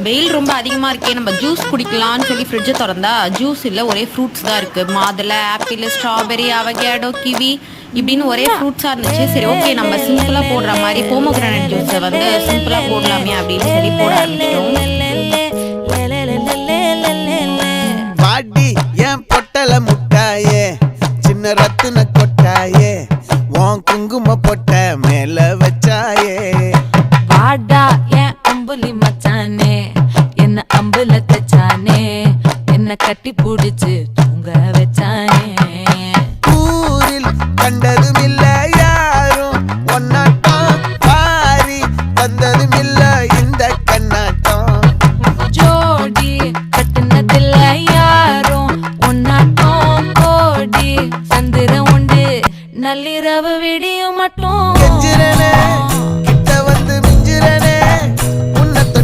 வெயில் ரொம்ப அதிகமாக இருக்கே, நம்ம ஜூஸ் குடிக்கலாம்னு சொல்லி ஃப்ரிட்ஜை திறந்தா ஜூஸ் இல்லை, ஒரே ஃப்ரூட்ஸ் தான் இருக்குது. மாதுளை, ஆப்பிள், ஸ்ட்ராபெரி, அவகேடோ, கிவி இப்படின்னு ஒரே ஃப்ரூட்ஸாக இருந்துச்சு. சரி ஓகே, நம்ம சிம்பிளாக போடுற மாதிரி போமோகிரானட் ஜூஸை வந்து சிம்பிளாக போடலாமே அப்படின்னு சொல்லி போட ஆரம்பிச்சிட்டோம். பாடி ஏன் பொட்டல முட்டாயே, சின்ன ரத்தின கொட்டாயே, உன் குங்கும பொட்ட மேல வச்சாயே. வாடா ஏன் அம்புலி மச்சானே, என்ன அம்புல தச்சானே, என்ன கட்டி பிடிச்சு